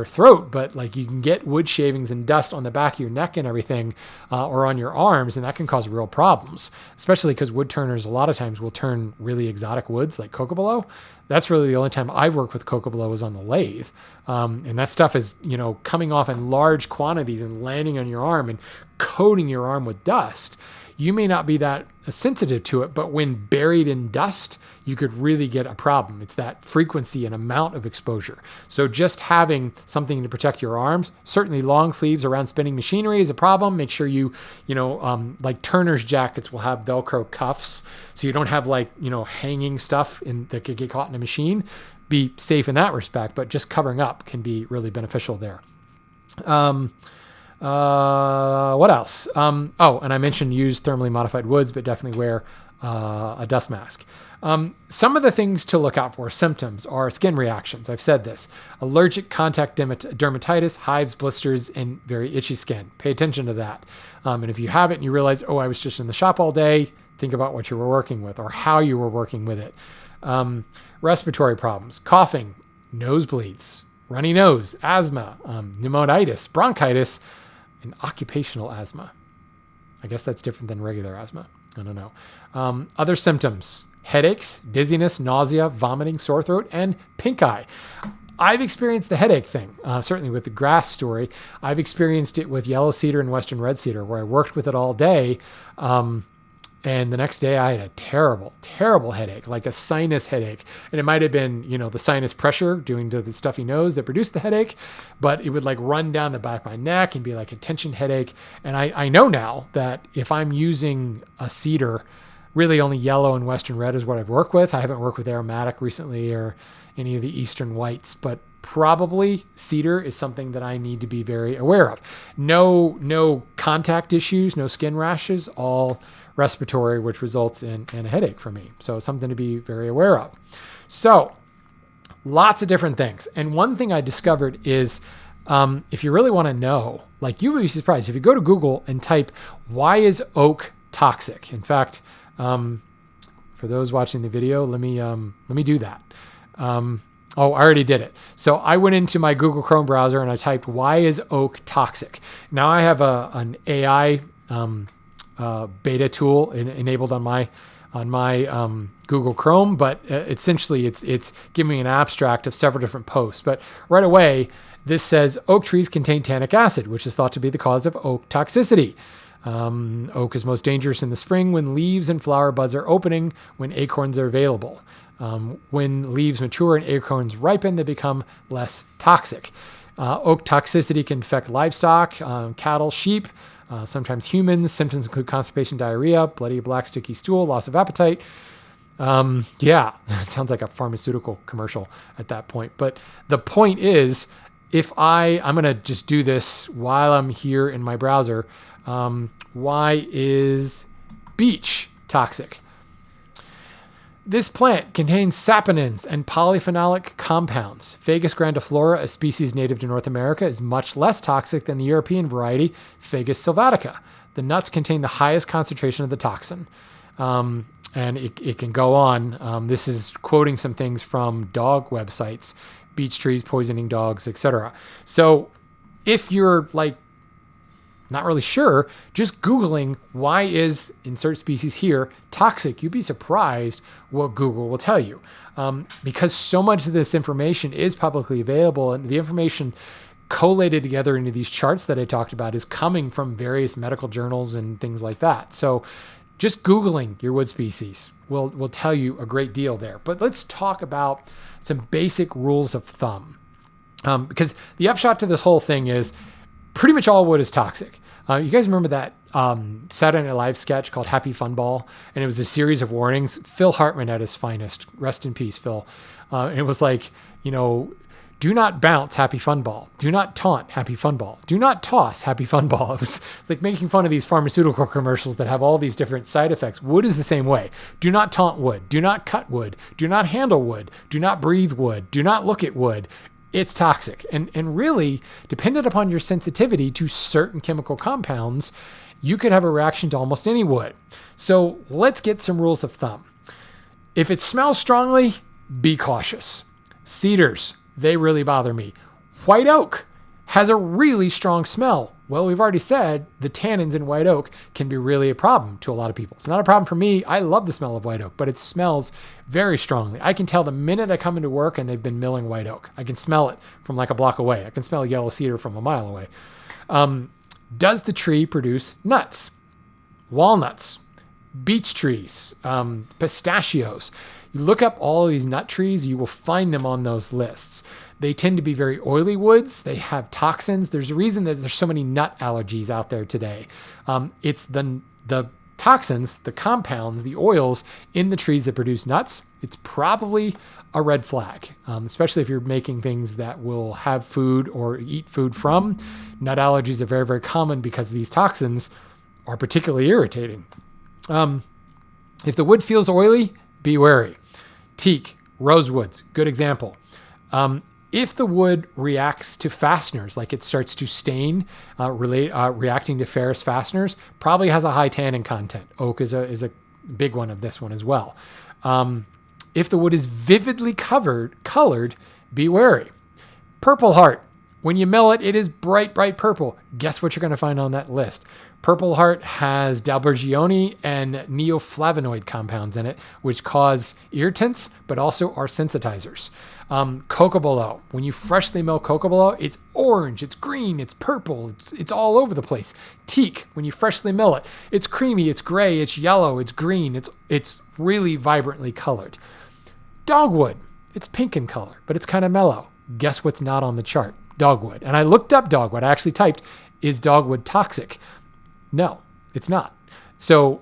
throat, but you can get wood shavings and dust on the back of your neck and everything, or on your arms, and that can cause real problems, especially because wood turners a lot of times will turn really exotic woods like cocobolo. That's really the only time I've worked with cocobolo is on the lathe. And that stuff is, coming off in large quantities and landing on your arm and coating your arm with dust. You may not be that sensitive to it, but when buried in dust, you could really get a problem. It's that frequency and amount of exposure. So just having something to protect your arms, certainly long sleeves around spinning machinery is a problem. Make sure you like Turner's jackets will have Velcro cuffs, so you don't have hanging stuff that could get caught in a machine. Be safe in that respect, but just covering up can be really beneficial there. What else? Oh, and I mentioned use thermally modified woods, but definitely wear a dust mask. Some of the things to look out for, symptoms, are skin reactions. I've said this. Allergic contact dermatitis, hives, blisters, and very itchy skin. Pay attention to that. And if you have it and you realize, oh, I was just in the shop all day, think about what you were working with or how you were working with it. Respiratory problems, coughing, nosebleeds, runny nose, asthma, pneumonitis, bronchitis, and occupational asthma. I guess that's different than regular asthma. I don't know. Other symptoms, headaches, dizziness, nausea, vomiting, sore throat, and pink eye. I've experienced the headache thing, certainly with the grass story. I've experienced it with yellow cedar and western red cedar, where I worked with it all day. And the next day I had a terrible, terrible headache, like a sinus headache. And it might have been, the sinus pressure due to the stuffy nose that produced the headache, but it would like run down the back of my neck and be like a tension headache. And I know now that if I'm using a cedar, really only yellow and western red is what I've worked with. I haven't worked with aromatic recently or any of the eastern whites, but probably cedar is something that I need to be very aware of. No contact issues, no skin rashes, all respiratory, which results in a headache for me. So something to be very aware of. So lots of different things. And one thing I discovered is if you really want to know, like you would be surprised if you go to Google and type, why is oak toxic? In fact, for those watching the video, let me do that. I already did it. So I went into my Google Chrome browser and I typed, why is oak toxic? Now I have an AI beta tool enabled on my Google Chrome, but essentially it's giving me an abstract of several different posts. But right away, this says oak trees contain tannic acid, which is thought to be the cause of oak toxicity. Oak is most dangerous in the spring when leaves and flower buds are opening, when acorns are available. When leaves mature and acorns ripen, they become less toxic. Oak toxicity can affect livestock, cattle, sheep, sometimes humans. Symptoms include constipation, diarrhea, bloody black sticky stool, loss of appetite. It sounds like a pharmaceutical commercial at that point. But the point is, if I'm going to just do this while I'm here in my browser, why is beech toxic? This plant contains saponins and polyphenolic compounds. Fagus grandiflora, a species native to North America, is much less toxic than the European variety Fagus sylvatica. The nuts contain the highest concentration of the toxin. And it can go on. This is quoting some things from dog websites, beech trees poisoning dogs, etc. So if you're like not really sure, just Googling why is insert species here toxic, you'd be surprised what Google will tell you. Because so much of this information is publicly available, and the information collated together into these charts that I talked about is coming from various medical journals and things like that. So just Googling your wood species will tell you a great deal there. But let's talk about some basic rules of thumb. Because the upshot to this whole thing is pretty much all wood is toxic. You guys remember that Saturday Night Live sketch called Happy Fun Ball? And it was a series of warnings. Phil Hartman at his finest. Rest in peace, Phil. And it was like, do not bounce, Happy Fun Ball. Do not taunt, Happy Fun Ball. Do not toss, Happy Fun Ball. It's like making fun of these pharmaceutical commercials that have all these different side effects. Wood is the same way. Do not taunt wood. Do not cut wood. Do not handle wood. Do not breathe wood. Do not look at wood. It's toxic. And really, dependent upon your sensitivity to certain chemical compounds, you could have a reaction to almost any wood. So let's get some rules of thumb. If it smells strongly, be cautious. Cedars, they really bother me. White oak has a really strong smell. Well, we've already said the tannins in white oak can be really a problem to a lot of people. It's not a problem for me. I love the smell of white oak, but it smells very strongly. I can tell the minute I come into work and they've been milling white oak. I can smell it from like a block away. I can smell yellow cedar from a mile away. Does the tree produce nuts? Walnuts, beech trees, pistachios. You look up all of these nut trees, you will find them on those lists. They tend to be very oily woods. They have toxins. There's a reason that there's so many nut allergies out there today. It's the toxins, the compounds, the oils in the trees that produce nuts, it's probably a red flag, especially if you're making things that will have food or eat food from. Nut allergies are very, very common because these toxins are particularly irritating. If the wood feels oily, be wary. Teak, rosewoods, good example. If the wood reacts to fasteners, like it starts to stain, reacting to ferrous fasteners, probably has a high tannin content. Oak is a big one of this one as well. If the wood is vividly colored, be wary. Purple heart. When you mill it, it is bright, bright purple. Guess what you're going to find on that list? Purple heart has dalbergione and neoflavonoid compounds in it, which cause irritants, but also are sensitizers. Cocobolo. When you freshly mill cocobolo, it's orange, it's green, it's purple, it's all over the place. Teak. When you freshly mill it, it's creamy, it's gray, it's yellow, it's green, it's really vibrantly colored. Dogwood. It's pink in color, but it's kind of mellow. Guess what's not on the chart? Dogwood. And I looked up dogwood. I actually typed, is dogwood toxic? No, it's not. So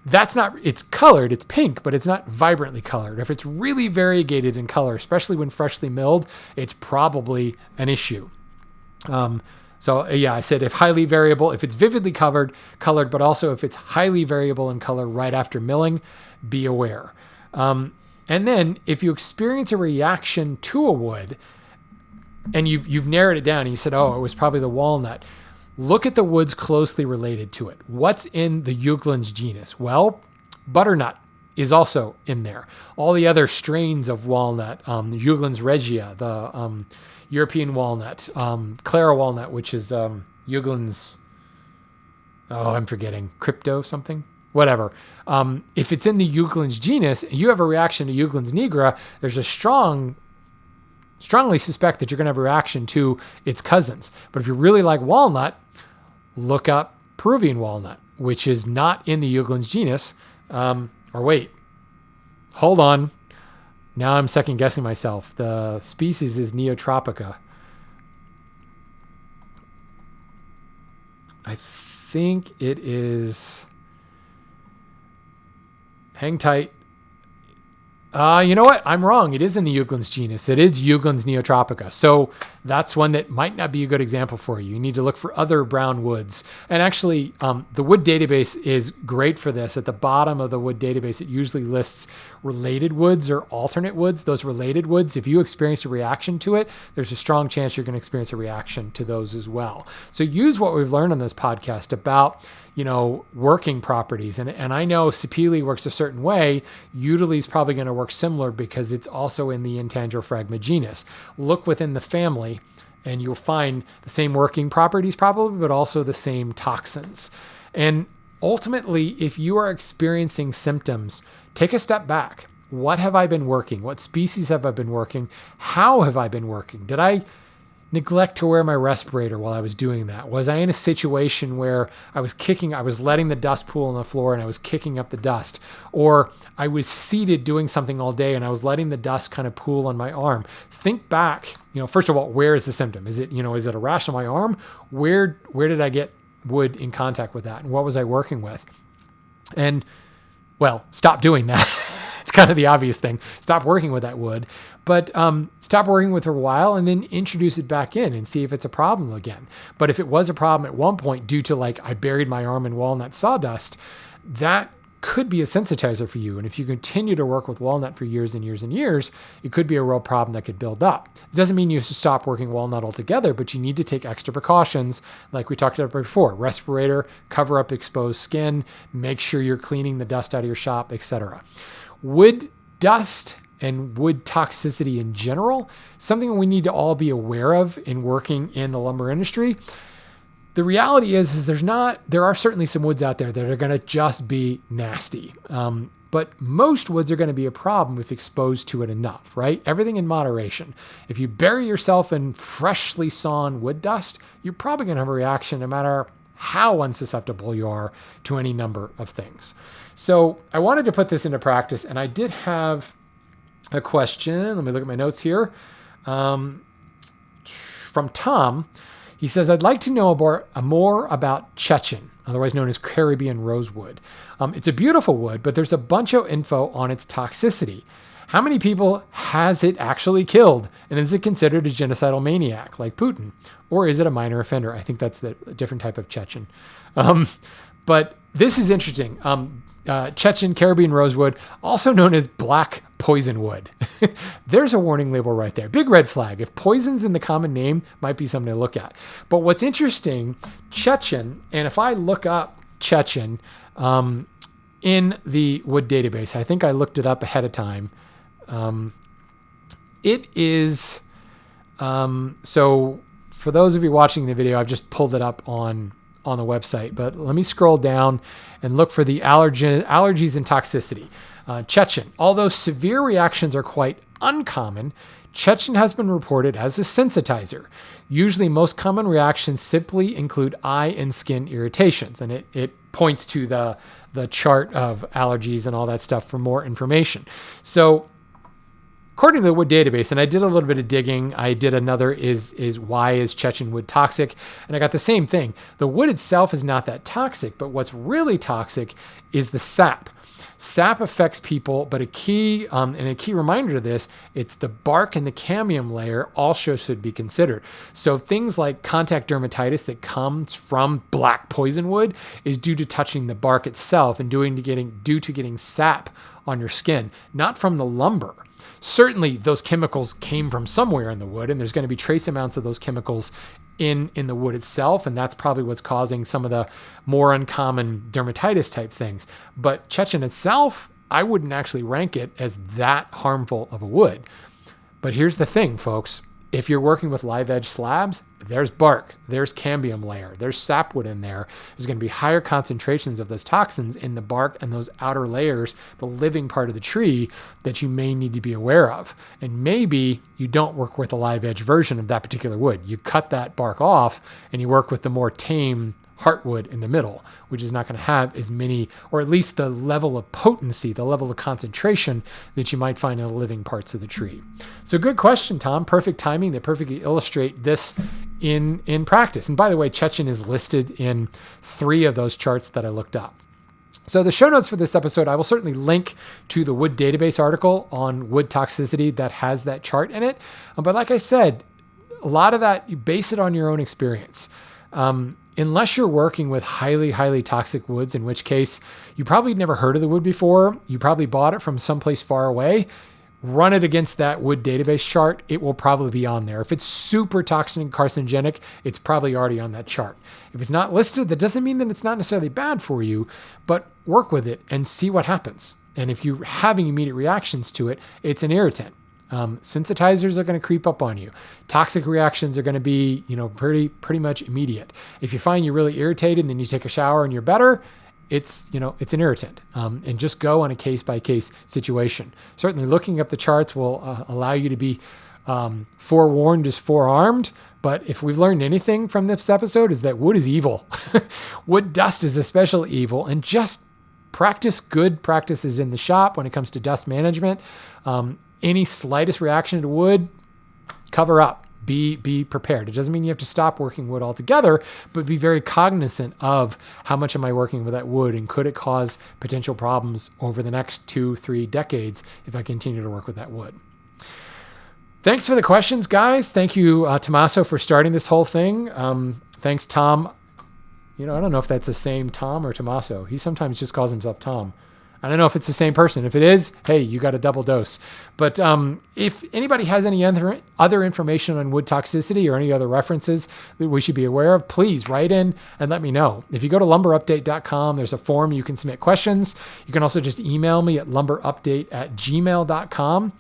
that's not, it's colored, it's pink, but it's not vibrantly colored. If it's really variegated in color, especially when freshly milled, it's probably an issue. I said if highly variable, if it's vividly colored, but also if it's highly variable in color right after milling, be aware. And then if you experience a reaction to a wood and you've narrowed it down and you said, oh, it was probably the walnut, look at the woods closely related to it. What's in the Euglins genus? Well, butternut is also in there. All the other strains of walnut, Euglins regia, the European walnut, Clara walnut, which is Euglins, I'm forgetting, crypto something? Whatever. If it's in the Euglins genus, you have a reaction to Euglins nigra, there's a strongly suspect that you're going to have a reaction to its cousins. But if you really like walnut, look up Peruvian walnut, which is not in the Euglins genus. Hold on. Now I'm second guessing myself. The species is Neotropica. I think it is... Hang tight. You know what? I'm wrong. It is in the Euglins genus. It is Euglins neotropica. So that's one that might not be a good example for you. You need to look for other brown woods. And actually, the wood database is great for this. At the bottom of the wood database, it usually lists related woods or alternate woods. Those related woods, if you experience a reaction to it, there's a strong chance you're going to experience a reaction to those as well. So use what we've learned on this podcast about working properties. And I know sapele works a certain way. Utile is probably going to work similar because it's also in the Intandrophragma genus. Look within the family and you'll find the same working properties probably, but also the same toxins. And ultimately, if you are experiencing symptoms, take a step back. What have I been working? What species have I been working? How have I been working? Did I neglect to wear my respirator while I was doing that? Was I in a situation where I was letting the dust pool on the floor and I was kicking up the dust? Or I was seated doing something all day and I was letting the dust kind of pool on my arm? Think back, first of all, where is the symptom? Is it a rash on my arm? Where did I get wood in contact with that? And what was I working with? And stop doing that. It's kind of the obvious thing. Stop working with that wood, but stop working with it for a while and then introduce it back in and see if it's a problem again. But if it was a problem at one point due to I buried my arm in walnut sawdust, that could be a sensitizer for you. And if you continue to work with walnut for years and years and years, it could be a real problem that could build up. It doesn't mean you have to stop working walnut altogether, but you need to take extra precautions like we talked about before. Respirator, cover up exposed skin, make sure you're cleaning the dust out of your shop, etc. Wood dust and wood toxicity in general, something we need to all be aware of in working in the lumber industry. The reality is there are certainly some woods out there that are going to just be nasty. But most woods are going to be a problem if exposed to it enough, right? Everything in moderation. If you bury yourself in freshly sawn wood dust, you're probably going to have a reaction no matter how unsusceptible you are to any number of things. So I wanted to put this into practice, and I did have a question. Let me look at my notes here. From Tom. He says, I'd like to know more about Chechen, otherwise known as Caribbean rosewood. It's a beautiful wood, but there's a bunch of info on its toxicity. How many people has it actually killed? And is it considered a genocidal maniac like Putin? Or is it a minor offender? I think that's a different type of Chechen. But this is interesting. Chechen Caribbean rosewood, also known as black poison wood. There's a warning label right there. Big red flag. If poison's in the common name, might be something to look at. But what's interesting, Chechen, and if I look up Chechen in the wood database, I think I looked it up ahead of time. It is, so for those of you watching the video, I've just pulled it up on the website, but let me scroll down and look for the allergies and toxicity. Chechen, although severe reactions are quite uncommon, Chechen has been reported as a sensitizer. Usually most common reactions simply include eye and skin irritations, and it points to the chart of allergies and all that stuff for more information. So according to the wood database, and I did a little bit of digging, I did another is why is Chechen wood toxic? And I got the same thing. The wood itself is not that toxic, but what's really toxic is the sap. Sap affects people, but a key reminder to this, it's the bark and the cambium layer also should be considered. So things like contact dermatitis that comes from black poison wood is due to touching the bark itself and due to getting sap on your skin, not from the lumber. Certainly those chemicals came from somewhere in the wood, and there's going to be trace amounts of those chemicals in the wood itself, and that's probably what's causing some of the more uncommon dermatitis type things. But Chechen itself, I wouldn't actually rank it as that harmful of a wood. But here's the thing, folks. If you're working with live edge slabs, there's bark, there's cambium layer, there's sapwood in there. There's going to be higher concentrations of those toxins in the bark and those outer layers, the living part of the tree, that you may need to be aware of. And maybe you don't work with a live edge version of that particular wood. You cut that bark off and you work with the more tame heartwood in the middle, which is not going to have as many, or at least the level of potency, the level of concentration that you might find in the living parts of the tree. So good question, Tom. Perfect timing. They perfectly illustrate this in practice. And by the way, Chechen is listed in 3 of those charts that I looked up. So the show notes for this episode, I will certainly link to the wood database article on wood toxicity that has that chart in it. But like I said, a lot of that, you base it on your own experience. Unless you're working with highly, highly toxic woods, in which case you probably never heard of the wood before. You probably bought it from someplace far away. Run it against that wood database chart. It will probably be on there. If it's super toxic and carcinogenic, it's probably already on that chart. If it's not listed, that doesn't mean that it's not necessarily bad for you, but work with it and see what happens. And if you're having immediate reactions to it, it's an irritant. Sensitizers are going to creep up on you. Toxic reactions are going to be, pretty much immediate. If you find you're really irritated and then you take a shower and you're better, it's an irritant. And just go on a case by case situation. Certainly looking up the charts will allow you to be forewarned is forearmed. But if we've learned anything from this episode, is that wood is evil. Wood dust is especially evil, and just practice good practices in the shop when it comes to dust management. Any slightest reaction to wood, cover up. Be prepared. It doesn't mean you have to stop working wood altogether, but be very cognizant of how much am I working with that wood, and could it cause potential problems over the next 2-3 decades if I continue to work with that wood. Thanks for the questions, guys. Thank you, Tommaso, for starting this whole thing. Thanks, Tom. I don't know if that's the same Tom or Tommaso. He sometimes just calls himself Tom. I don't know if it's the same person. If it is, hey, you got a double dose. But if anybody has any other information on wood toxicity or any other references that we should be aware of, please write in and let me know. If you go to lumberupdate.com, there's a form you can submit questions. You can also just email me at lumberupdate@gmail.com.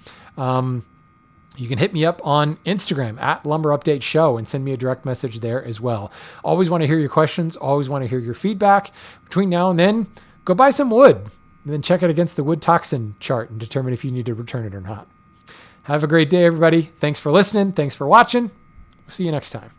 You can hit me up on Instagram at lumberupdateshow and send me a direct message there as well. Always want to hear your questions. Always want to hear your feedback. Between now and then, go buy some wood. And then check it against the wood toxin chart and determine if you need to return it or not. Have a great day, everybody. Thanks for listening. Thanks for watching. We'll see you next time.